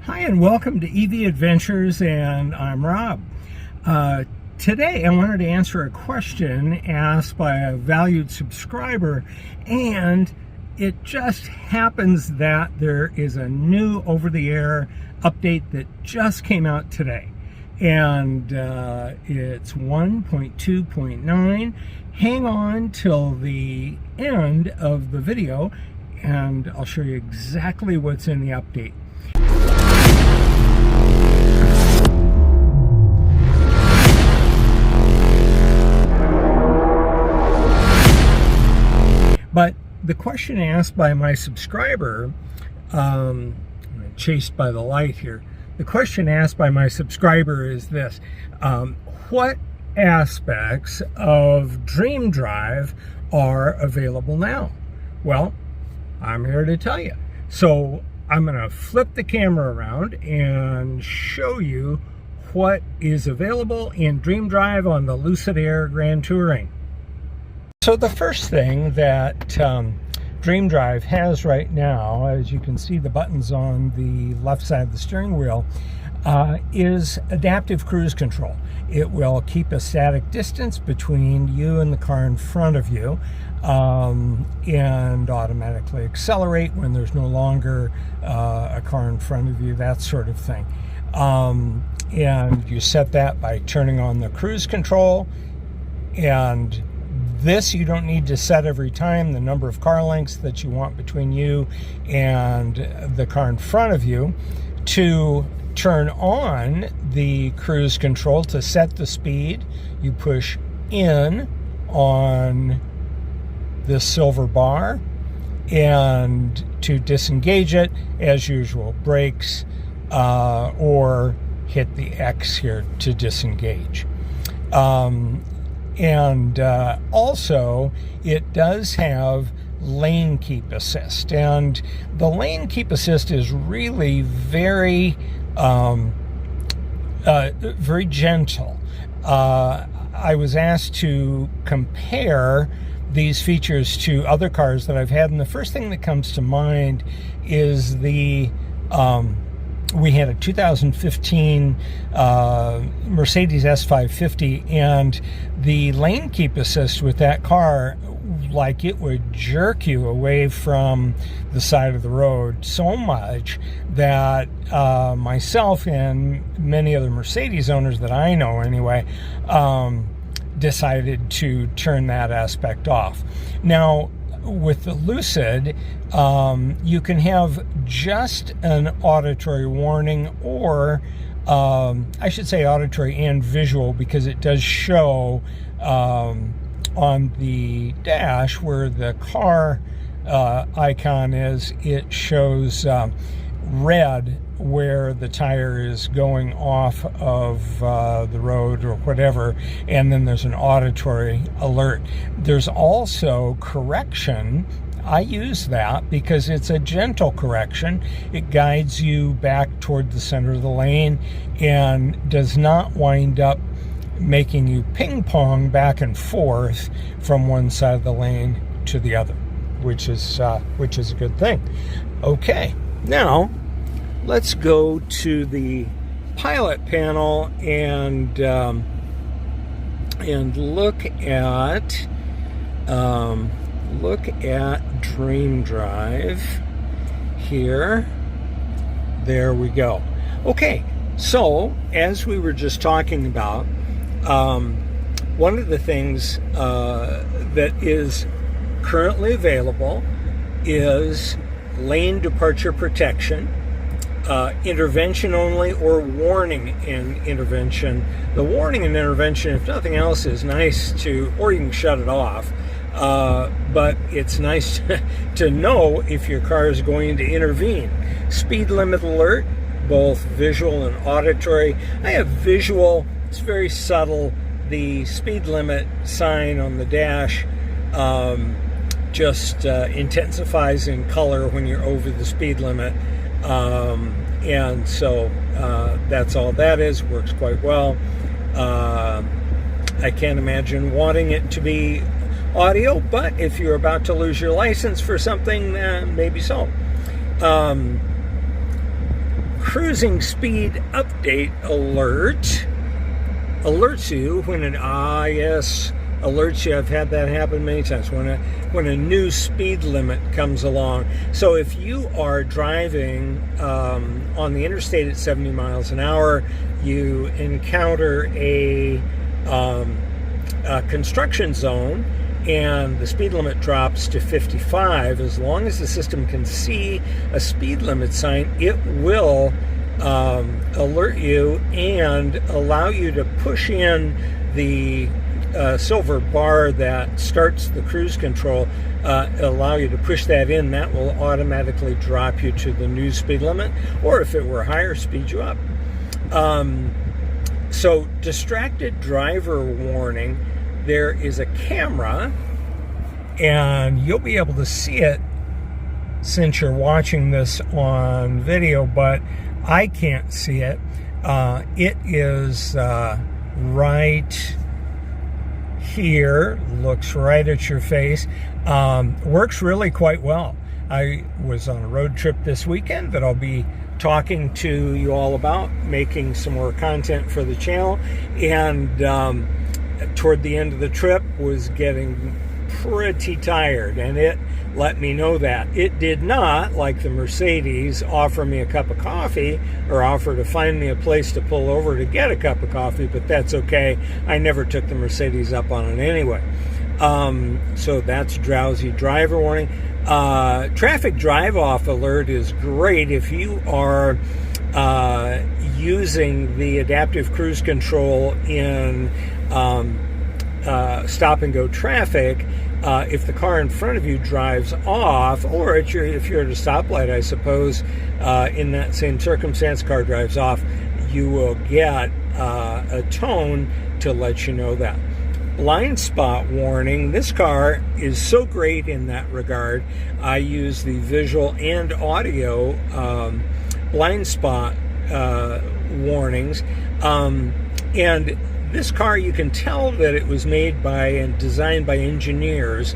Hi and welcome to EV Adventures, and I'm Rob. Today I wanted to answer a question asked by a valued subscriber, and it just happens that there is a new over-the-air update that just came out today, and it's 1.2.9. Hang on till the end of the video and I'll show you exactly what's in the update. But the question asked by my subscriber, I'm chased by the light here. The question asked by my subscriber is this: what aspects of Dream Drive are available now? Well, I'm here to tell you. So I'm going to flip the camera around and show you what is available in Dream Drive on the Lucid Air Grand Touring. So the first thing that Dream Drive has right now, as you can see the buttons on the left side of the steering wheel, is adaptive cruise control. It will keep a static distance between you and the car in front of you, and automatically accelerate when there's no longer a car in front of you, that sort of thing. And you set that by turning on the cruise control, and this you don't need to set every time, the number of car lengths that you want between you and the car in front of you. To turn on the cruise control, to set the speed, you push in on this silver bar, and to disengage it, as usual, brakes or hit the X here to disengage. And also it does have lane keep assist, and the lane keep assist is really very very gentle. I was asked to compare these features to other cars that I've had, and the first thing that comes to mind is the we had a 2015 Mercedes S550, and the lane keep assist with that car, like, it would jerk you away from the side of the road so much that myself and many other Mercedes owners that I know anyway decided to turn that aspect off. Now, with the Lucid, you can have just an auditory warning, or I should say auditory and visual, because it does show on the dash where the car icon is. It shows red where the tire is going off of the road or whatever, and then there's an auditory alert. There's also correction. I use that because it's a gentle correction. It guides you back toward the center of the lane and does not wind up making you ping pong back and forth from one side of the lane to the other, which is a good thing. Okay, now let's go to the pilot panel and look at Dream Drive here. There we go. Okay, so as we were just talking about, one of the things that is currently available is lane departure protection, intervention only, or warning and intervention. The warning and intervention, if nothing else, is nice to, or you can shut it off, but it's nice to know if your car is going to intervene. Speed limit alert, both visual and auditory. I have visual. It's very subtle. The speed limit sign on the dash just intensifies in color when you're over the speed limit. And so that's all that is. Works quite well. I can't imagine wanting it to be audio, but if you're about to lose your license for something, maybe so. cruising speed update alert alerts you when an alerts you. I've had that happen many times when a new speed limit comes along. So if you are driving on the interstate at 70 miles an hour, you encounter a construction zone and the speed limit drops to 55, as long as the system can see a speed limit sign, it will alert you and allow you to push in the silver bar that starts the cruise control, allow you to push that in. That will automatically drop you to the new speed limit, or if it were higher, speed you up. So distracted driver warning, there is a camera, and you'll be able to see it since you're watching this on video, but I can't see it. It is right here, looks right at your face. Works really quite well. I was on a road trip this weekend that I'll be talking to you all about, making some more content for the channel, and toward the end of the trip was getting pretty tired, and it let me know that. It did not, like the Mercedes, offer me a cup of coffee or offer to find me a place to pull over to get a cup of coffee, but that's okay. I never took the Mercedes up on it anyway. So that's drowsy driver warning. Traffic drive-off alert is great if you are using the adaptive cruise control in stop-and-go traffic. If the car in front of you drives off, or if you're at a stoplight, I suppose, in that same circumstance, car drives off, you will get a tone to let you know that. Blind spot warning. This car is so great in that regard. I use the visual and audio blind spot warnings. And this car, you can tell that it was made by and designed by engineers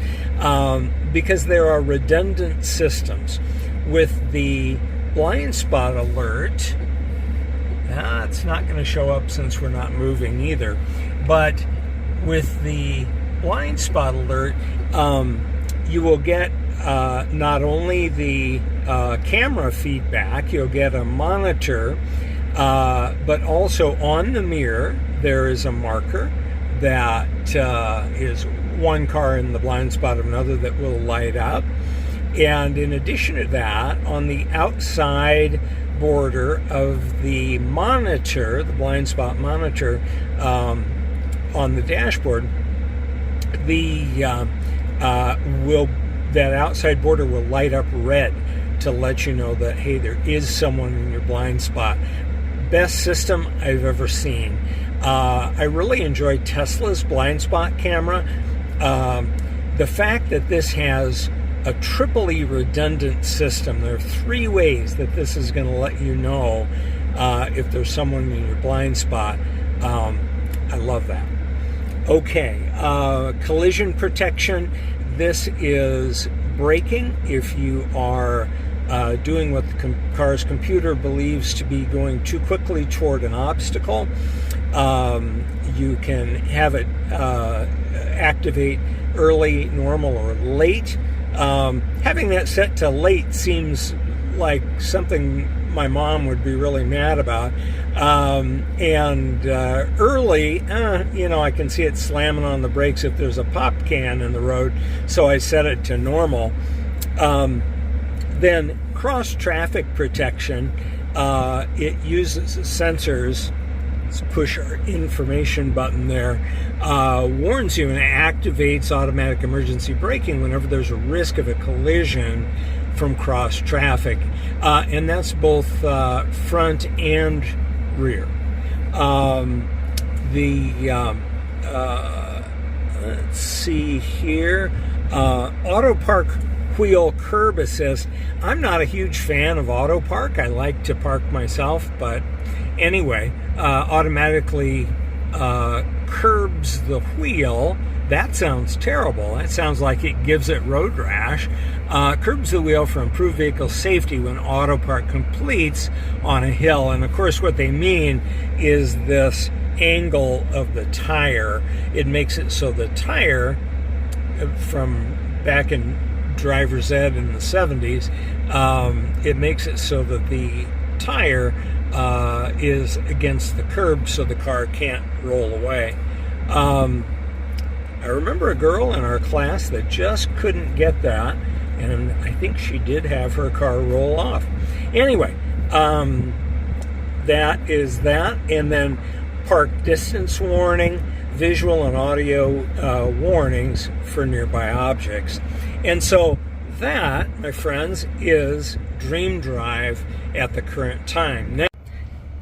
because there are redundant systems. With the blind spot alert, it's not going to show up since we're not moving either. But with the blind spot alert, you will get not only the camera feedback, you'll get a monitor, but also on the mirror there is a marker that is one car in the blind spot of another that will light up. And in addition to that, on the outside border of the monitor, the blind spot monitor, on the dashboard, that outside border will light up red to let you know that, hey, there is someone in your blind spot. Best system I've ever seen. I really enjoy Tesla's blind spot camera. The fact that this has a triply redundant system, there are 3 ways that this is going to let you know if there's someone in your blind spot. I love that. Okay, collision protection. This is braking if you are doing what the car's computer believes to be going too quickly toward an obstacle. You can have it activate early, normal, or late. Having that set to late seems like something my mom would be really mad about. Early, I can see it slamming on the brakes if there's a pop can in the road, so I set it to normal. Then cross traffic protection, it uses sensors. Let's push our information button there. Warns you and activates automatic emergency braking whenever there's a risk of a collision from cross traffic, and that's both front and rear. Let's see here. Auto park wheel curb assist. I'm not a huge fan of auto park. I like to park myself, but anyway, automatically curbs the wheel That sounds terrible. That sounds like it gives it road rash. Curbs the wheel for improved vehicle safety when auto park completes on a hill. And of course what they mean is this angle of the tire. It makes it so the tire, from back in driver's ed in the 70s, it makes it so that the tire is against the curb so the car can't roll away. I remember a girl in our class that just couldn't get that, and I think she did have her car roll off. Anyway, that is that. And then park distance warning, visual and audio warnings for nearby objects. And so that, my friends, is Dream Drive at the current time. Now,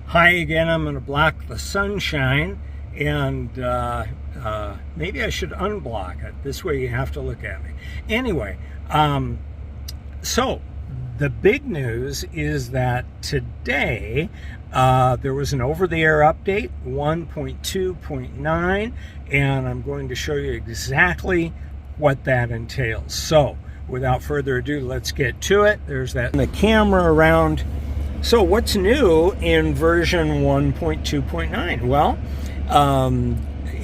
hi again, I'm going to block the sunshine, and maybe I should unblock it. This way you have to look at me. Anyway, so the big news is that today there was an over-the-air update, 1.2.9, and I'm going to show you exactly what that entails. So without further ado, let's get to it. There's that the camera around. So what's new in version 1.2.9? Well,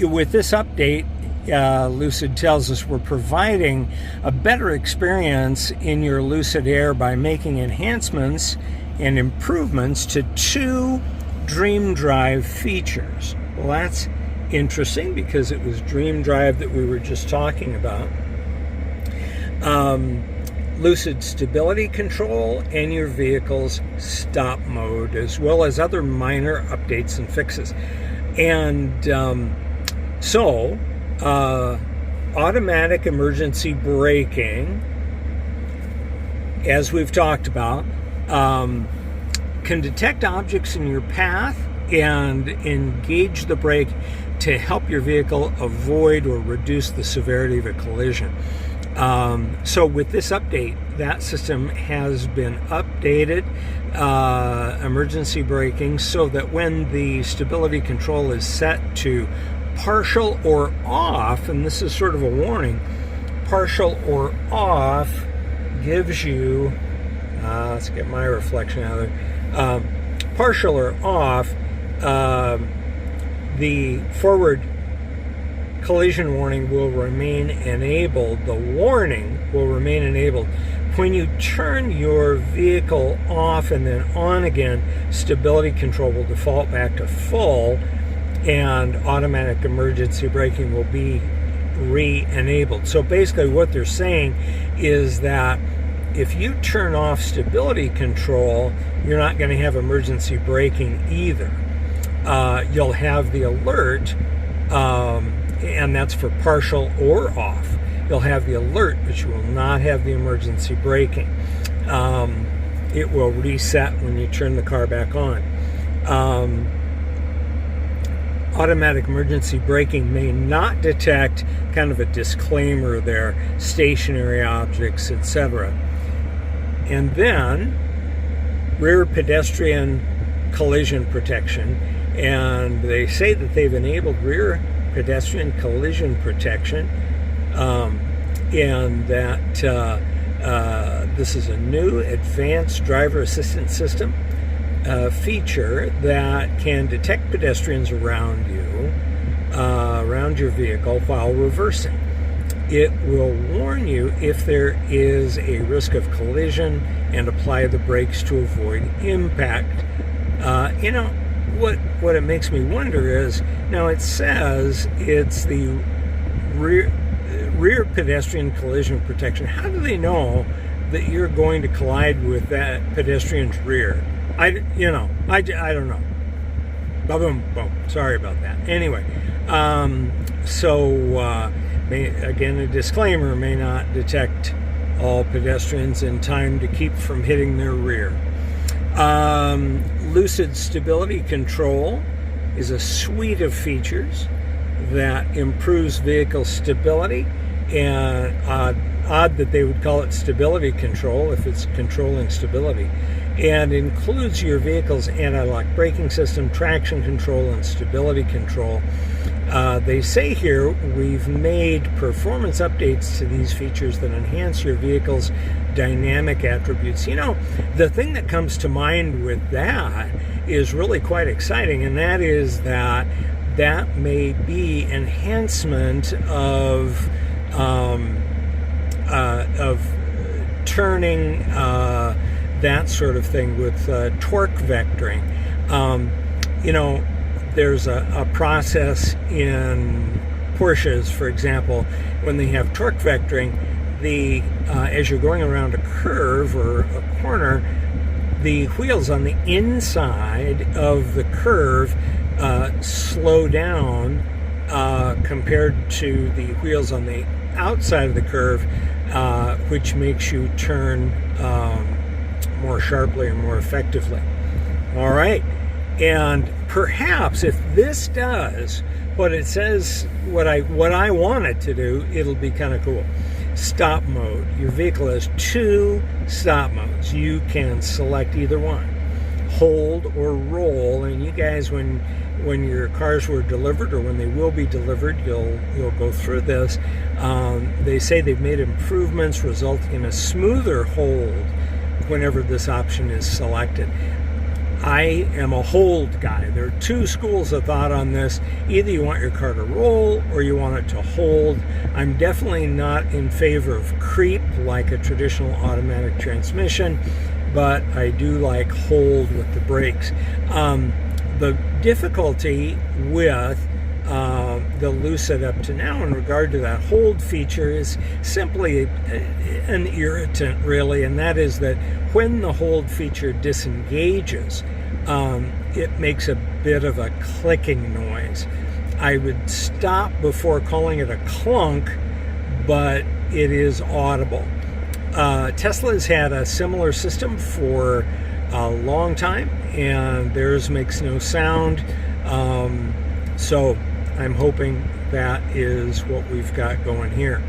with this update, Lucid tells us we're providing a better experience in your Lucid Air by making enhancements and improvements to 2 Dream Drive features. Well, that's interesting because it was Dream Drive that we were just talking about. Lucid stability control and your vehicle's stop mode, as well as other minor updates and fixes. And so automatic emergency braking, as we've talked about, can detect objects in your path and engage the brake to help your vehicle avoid or reduce the severity of a collision. So with this update, that system has been updated, emergency braking, so that when the stability control is set to partial or off, and this is sort of a warning, partial or off gives you, let's get my reflection out of there, partial or off, the forward collision warning will remain enabled. The warning will remain enabled. When you turn your vehicle off and then on again, stability control will default back to full, and automatic emergency braking will be re-enabled. So basically what they're saying is that if you turn off stability control, you're not going to have emergency braking either. You'll have the alert, and that's for partial or off. You'll have the alert, but you will not have the emergency braking. It will reset when you turn the car back on. Automatic emergency braking may not detect, kind of a disclaimer there, stationary objects, etc. And then rear pedestrian collision protection, and they say that they've enabled rear pedestrian collision protection, and that this is a new advanced driver assistance system feature that can detect pedestrians around you, around your vehicle while reversing. It will warn you if there is a risk of collision and apply the brakes to avoid impact. You know, what it makes me wonder is, now it says it's the rear pedestrian collision protection. How do they know that you're going to collide with that pedestrian's rear? I don't know. Boom, boom. Sorry about that. Anyway, again, a disclaimer, may not detect all pedestrians in time to keep from hitting their rear. Lucid Stability Control is a suite of features that improves vehicle stability, and odd that they would call it stability control if it's controlling stability. and includes your vehicle's anti-lock braking system, traction control, and stability control. They say here, we've made performance updates to these features that enhance your vehicle's dynamic attributes. You know, the thing that comes to mind with that is really quite exciting, and that is that may be enhancement of turning, that sort of thing with torque vectoring. You know, there's a process in Porsches, for example, when they have torque vectoring, as you're going around a curve or a corner, the wheels on the inside of the curve slow down compared to the wheels on the outside of the curve, which makes you turn more sharply and more effectively. All right. And perhaps if this does what it says, what I want it to do, it'll be kind of cool. Stop mode. Your vehicle has 2 stop modes. You can select either one, hold or roll. And you guys, when your cars were delivered, or when they will be delivered, you'll go through this. They say they've made improvements resulting in a smoother hold whenever this option is selected. I am a hold guy. There are 2 schools of thought on this. Either you want your car to roll or you want it to hold. I'm definitely not in favor of creep like a traditional automatic transmission, but I do like hold with the brakes. The difficulty with the Lucid up to now in regard to that hold feature is simply an irritant, really, and that is that when the hold feature disengages, it makes a bit of a clicking noise. I would stop before calling it a clunk, but it is audible. Tesla's had a similar system for a long time, and theirs makes no sound. So I'm hoping that is what we've got going here.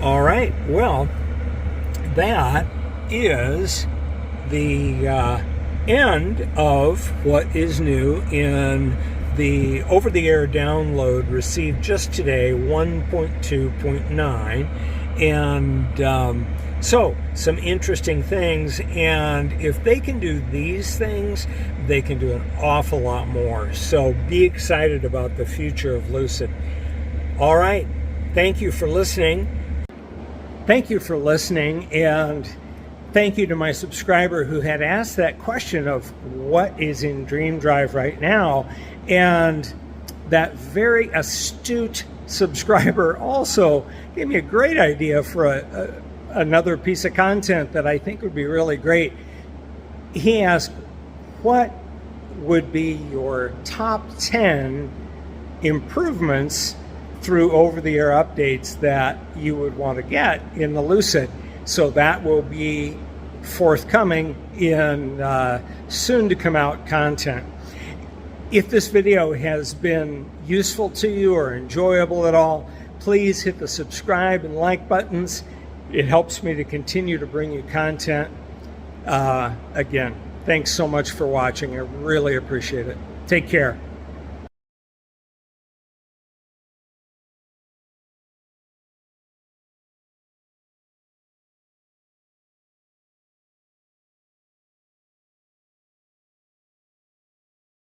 All right, well, that is the end of what is new in the over-the-air download received just today, 1.2.9, and so some interesting things. And if they can do these things, they can do an awful lot more. So be excited about the future of Lucid. All right, thank you for listening. Thank you for listening, and thank you to my subscriber who had asked that question of what is in Dream Drive right now. And that very astute subscriber also gave me a great idea for another piece of content that I think would be really great. He asked, what would be your top 10 improvements through over-the-air updates that you would want to get in the Lucid? So that will be forthcoming in soon to come out content. If this video has been useful to you or enjoyable at all, please hit the subscribe and like buttons. It helps me to continue to bring you content. Again, thanks so much for watching. I really appreciate it. Take care.